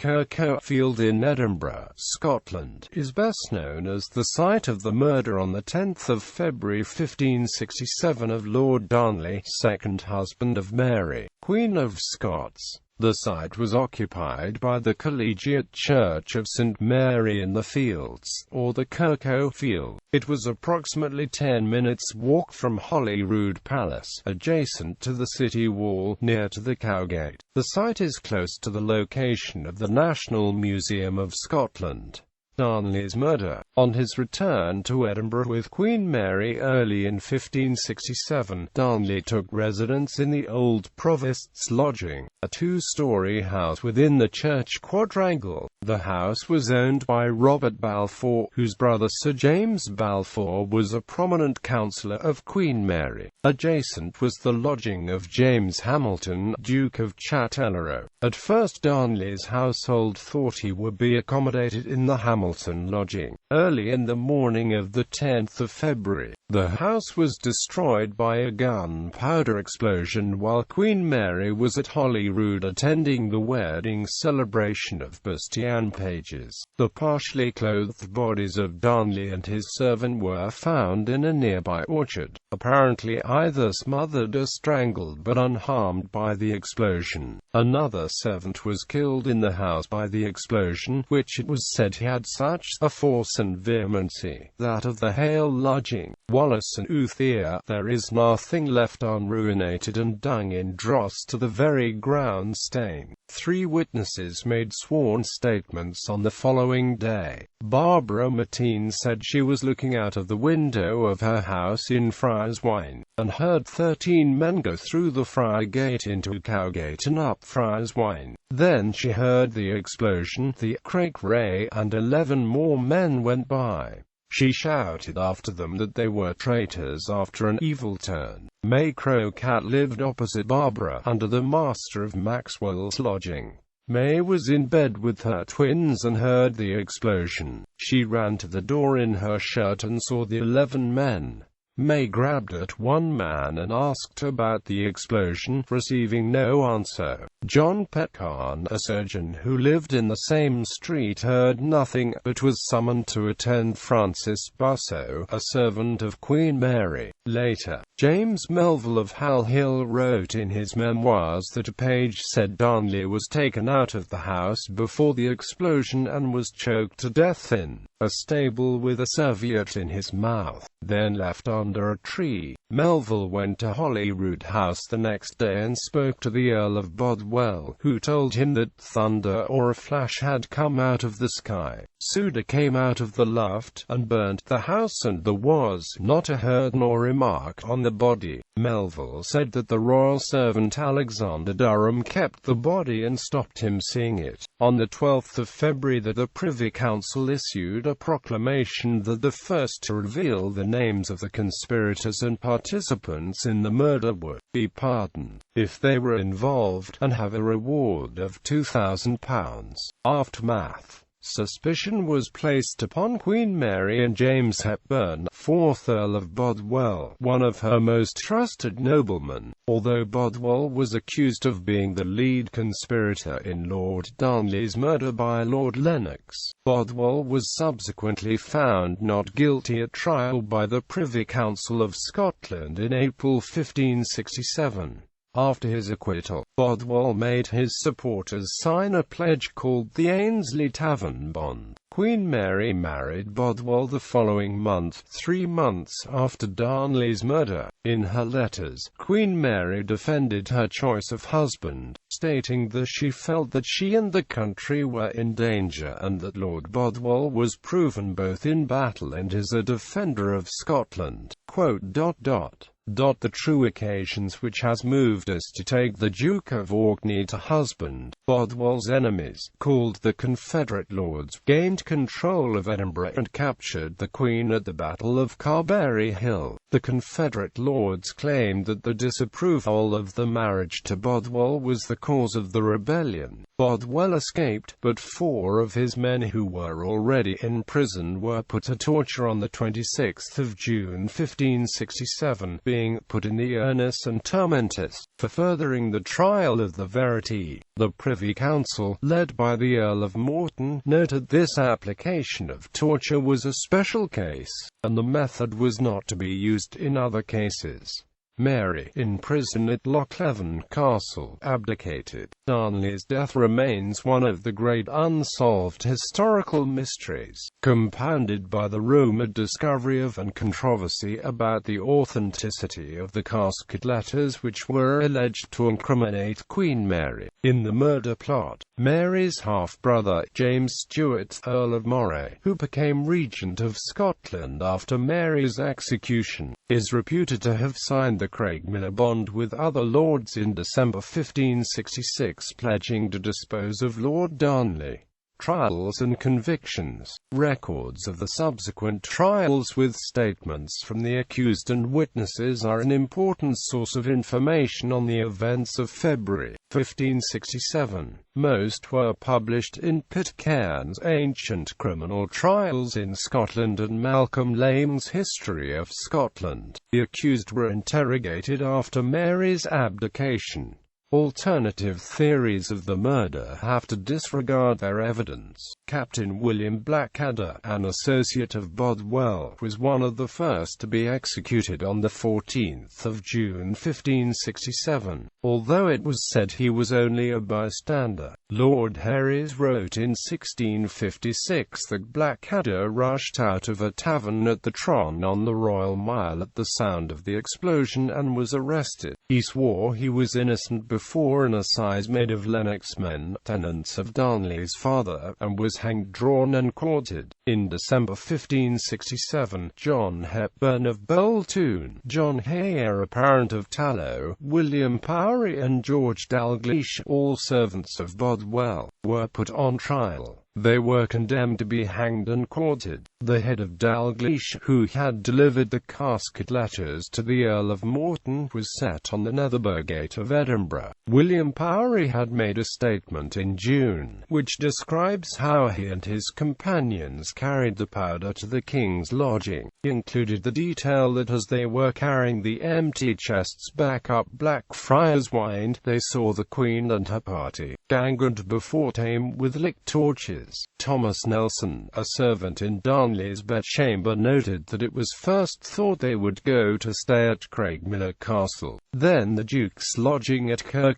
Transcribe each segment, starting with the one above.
Kirk Field in Edinburgh, Scotland, is best known as the site of the murder on the 10th of February 1567 of Lord Darnley, second husband of Mary, Queen of Scots. The site was occupied by the collegiate church of St. Mary in the Fields, or the Kirk Field. It was approximately 10 minutes' walk from Holyrood Palace, adjacent to the city wall, near to the Cowgate. The site is close to the location of the National Museum of Scotland. Darnley's murder. On his return to Edinburgh with Queen Mary early in 1567, Darnley took residence in the old Provost's lodging, a two-storey house within the church quadrangle. The house was owned by Robert Balfour, whose brother Sir James Balfour was a prominent counsellor of Queen Mary. Adjacent was the lodging of James Hamilton, Duke of Chatelherault. At first Darnley's household thought he would be accommodated in the Hamilton lodging. Early in the morning of the 10th of February, the house was destroyed by a gunpowder explosion while Queen Mary was at Holyrood attending the wedding celebration of Bastian Pages. The partially clothed bodies of Darnley and his servant were found in a nearby orchard, apparently either smothered or strangled but unharmed by the explosion. Another servant was killed in the house by the explosion, which it was said had such a force and vehemency, that of the Hale lodging, Wallace and Uthia, there is nothing left unruinated and dung in dross to the very ground stain. 3 witnesses made sworn statements on the following day. Barbara Mateen said she was looking out of the window of her house in Friars Wyne, and heard 13 men go through the Friar Gate into Cowgate and up Friars Wyne. Then she heard the explosion, the crack ray, and 11 more men went by. She shouted after them that they were traitors after an evil turn. May Crocat lived opposite Barbara, under the master of Maxwell's lodging. May was in bed with her twins and heard the explosion. She ran to the door in her shirt and saw the 11 men. May grabbed at one man and asked about the explosion, receiving no answer. John Petcarn, a surgeon who lived in the same street, heard nothing, but was summoned to attend Francis Busso, a servant of Queen Mary. Later, James Melville of Hal Hill wrote in his memoirs that a page said Darnley was taken out of the house before the explosion and was choked to death in a stable with a serviette in his mouth, then left under a tree. Melville went to Holyrood House the next day and spoke to the Earl of Bothwell, who told him that thunder or a flash had come out of the sky. Soda came out of the loft and burnt the house, and there was not a hurt nor remark on the body. Melville said that the royal servant Alexander Durham kept the body and stopped him seeing it. On the 12th of February the Privy Council issued a proclamation that the first to reveal the names of the conspirators and participants in the murder would be pardoned, if they were involved, and have a reward of £2,000. Aftermath. Suspicion was placed upon Queen Mary and James Hepburn, 4th Earl of Bothwell, one of her most trusted noblemen. Although Bothwell was accused of being the lead conspirator in Lord Darnley's murder by Lord Lennox, Bothwell was subsequently found not guilty at trial by the Privy Council of Scotland in April 1567. After his acquittal, Bothwell made his supporters sign a pledge called the Ainsley Tavern Bond. Queen Mary married Bothwell the following month, 3 months after Darnley's murder. In her letters, Queen Mary defended her choice of husband, stating that she felt that she and the country were in danger and that Lord Bothwell was proven both in battle and as a defender of Scotland. The true occasions which has moved us to take the Duke of Orkney to husband. Bothwell's enemies, called the Confederate Lords, gained control of Edinburgh and captured the Queen at the Battle of Carberry Hill. The Confederate Lords claimed that the disapproval of the marriage to Bothwell was the cause of the rebellion. Bothwell escaped, but 4 of his men who were already in prison were put to torture on the 26th of June 1567, being being put in the urnus and tormentus, for furthering the trial of the verity. The Privy Council, led by the Earl of Morton, noted this application of torture was a special case, and the method was not to be used in other cases. Mary, in prison at Lochleven Castle, abdicated. Darnley's death remains one of the great unsolved historical mysteries, compounded by the rumoured discovery of and controversy about the authenticity of the casket letters which were alleged to incriminate Queen Mary in the murder plot. Mary's half-brother, James Stuart, Earl of Moray, who became Regent of Scotland after Mary's execution, is reputed to have signed the Craigmillar Bond with other lords in December 1566, pledging to dispose of Lord Darnley. Trials and convictions. Records of the subsequent trials with statements from the accused and witnesses are an important source of information on the events of February 1567. Most were published in Pitcairn's Ancient Criminal Trials in Scotland and Malcolm Lane's History of Scotland. The accused were interrogated after Mary's abdication. Alternative theories of the murder have to disregard their evidence. Captain William Blackadder, an associate of Bothwell, was one of the first to be executed on the 14th of June 1567, although it was said he was only a bystander. Lord Herries wrote in 1656 that Blackadder rushed out of a tavern at the Tron on the Royal Mile at the sound of the explosion and was arrested. He swore he was innocent before an assize made of Lennox men, tenants of Darnley's father, and was hanged, drawn and quartered. In December 1567, John Hepburn of Boltoon, John Hay, heir apparent of Tallow, William Powery and George Dalgleish, all servants of Bothwell, were put on trial. They were condemned to be hanged and quartered. The head of Dalgleish, who had delivered the casket letters to the Earl of Morton, was set on the Netherburgh Gate of Edinburgh. William Powery had made a statement in June, which describes how he and his companions carried the powder to the king's lodging. He included the detail that as they were carrying the empty chests back up Blackfriars Wynd, they saw the Queen and her party, ganged before Tame with lit torches. Thomas Nelson, a servant in Darnley's bedchamber, noted that it was first thought they would go to stay at Craigmillar Castle, then the Duke's lodging at Kirk.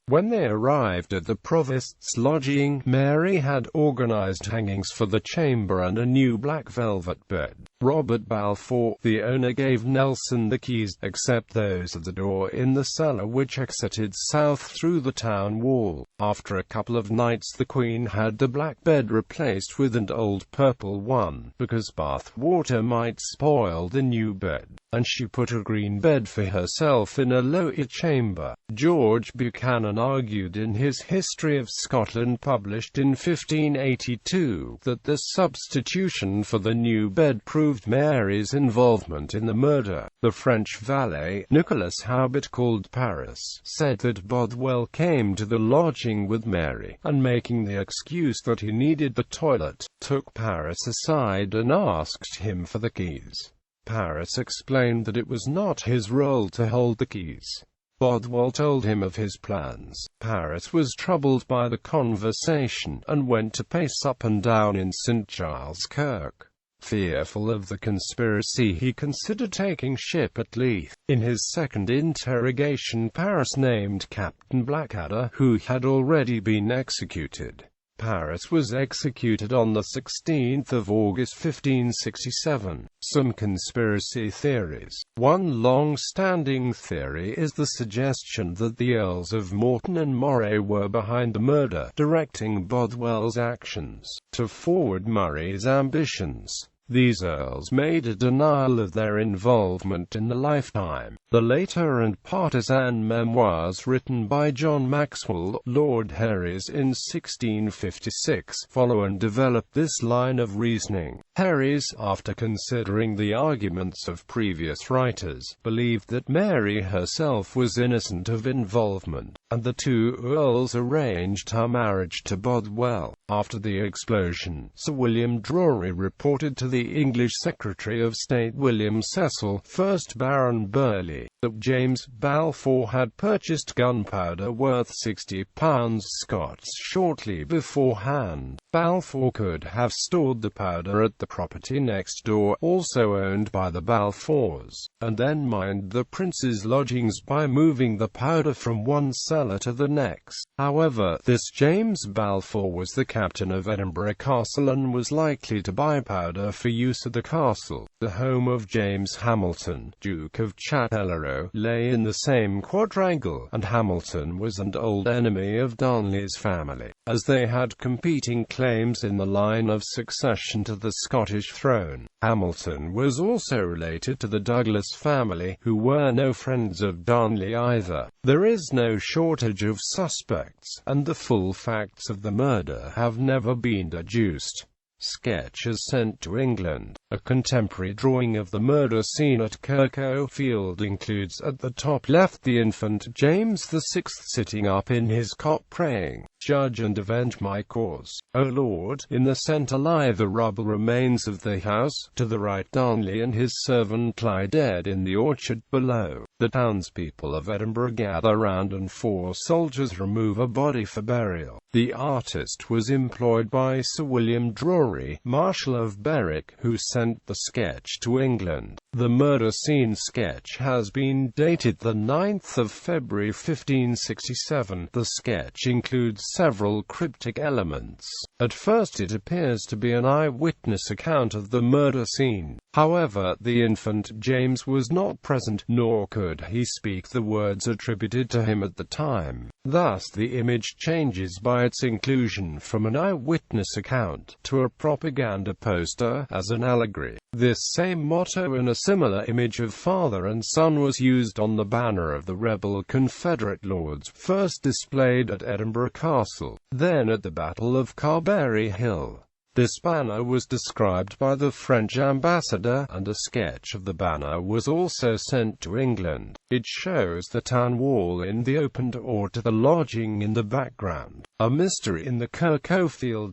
When they arrived at the Provost's lodging, Mary had organised hangings for the chamber and a new black velvet bed. Robert Balfour, the owner, gave Nelson the keys, except those of the door in the cellar which exited south through the town wall. After a couple of nights the Queen had the black bed replaced with an old purple one, because bath water might spoil the new bed, and she put a green bed for herself in a lower chamber. George Buchanan argued in his History of Scotland, published in 1582, that this substitution for the new bed proved Mary's involvement in the murder. The French valet, Nicholas Howbert, called Paris, said that Bothwell came to the lodging with Mary, and making the excuse that he needed the toilet, took Paris aside and asked him for the keys. Paris explained that it was not his role to hold the keys. Bothwell told him of his plans. Paris was troubled by the conversation, and went to pace up and down in St. Giles Kirk. Fearful of the conspiracy, he considered taking ship at Leith. In his second interrogation, Paris named Captain Blackadder, who had already been executed. Paris was executed on the 16th of August 1567. Some conspiracy theories. One long-standing theory is the suggestion that the Earls of Morton and Moray were behind the murder, directing Bothwell's actions to forward Murray's ambitions. These earls made a denial of their involvement in the lifetime. The later and partisan memoirs written by John Maxwell, Lord Herries, in 1656, follow and develop this line of reasoning. Herries, after considering the arguments of previous writers, believed that Mary herself was innocent of involvement, and the two earls arranged her marriage to Bothwell. After the explosion, Sir William Drury reported to the the English Secretary of State William Cecil, 1st Baron Burghley, that James Balfour had purchased gunpowder worth £60 Scots shortly beforehand. Balfour could have stored the powder at the property next door, also owned by the Balfours, and then mined the prince's lodgings by moving the powder from one cellar to the next. However, this James Balfour was the captain of Edinburgh Castle and was likely to buy powder for use at the castle. The home of James Hamilton, Duke of Châtellerault, lay in the same quadrangle, and Hamilton was an old enemy of Darnley's family, as they had competing claims in the line of succession to the Scottish throne. Hamilton was also related to the Douglas family, who were no friends of Darnley either. There is no shortage of suspects, and the full facts of the murder have never been deduced. Sketches sent to England. A contemporary drawing of the murder scene at Kirk includes at the top left the infant James VI sitting up in his cot praying, "Judge and avenge my cause, O Lord." In the centre lie the rubble remains of the house. To the right, Darnley and his servant lie dead in the orchard below. The townspeople of Edinburgh gather round and 4 soldiers remove a body for burial. The artist was employed by Sir William Drury, Marshal of Berwick, who sent the sketch to England. The murder scene sketch has been dated the 9th of February 1567. The sketch includes several cryptic elements. At first it appears to be an eyewitness account of the murder scene. However, the infant James was not present, nor could he speak the words attributed to him at the time. Thus the image changes by its inclusion from an eyewitness account to a propaganda poster as an allegory. This same motto and a similar image of father and son was used on the banner of the rebel Confederate lords, first displayed at Edinburgh Castle, then at the Battle of Carberry Hill. This banner was described by the French ambassador, and a sketch of the banner was also sent to England. It shows the town wall in the open door to the lodging in the background. A mystery in the Kirk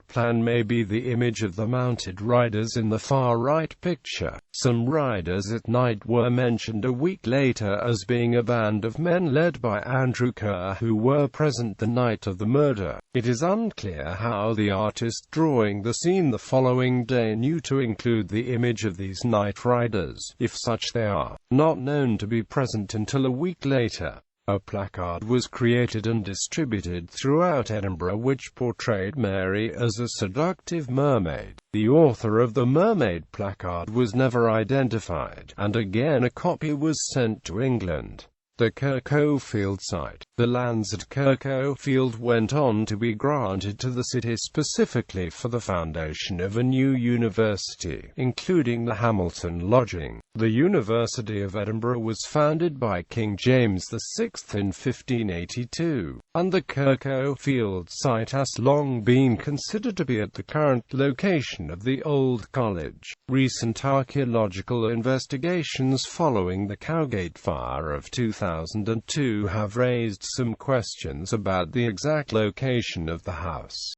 plan may be the image of the mounted riders in the far right picture. Some riders at night were mentioned a week later as being a band of men led by Andrew Kerr who were present the night of the murder. It is unclear how the artist drawing the scene the following day knew to include the image of these night riders, if such they are, not known to be present until a week later. A placard was created and distributed throughout Edinburgh which portrayed Mary as a seductive mermaid. The author of the mermaid placard was never identified, and again a copy was sent to England. The Kirk site. The lands at Kirk went on to be granted to the city specifically for the foundation of a new university, including the Hamilton lodging. The University of Edinburgh was founded by King James VI in 1582, and the Kirk site has long been considered to be at the current location of the old college. Recent archaeological investigations following the Cowgate fire of 2002 have raised some questions about the exact location of the house.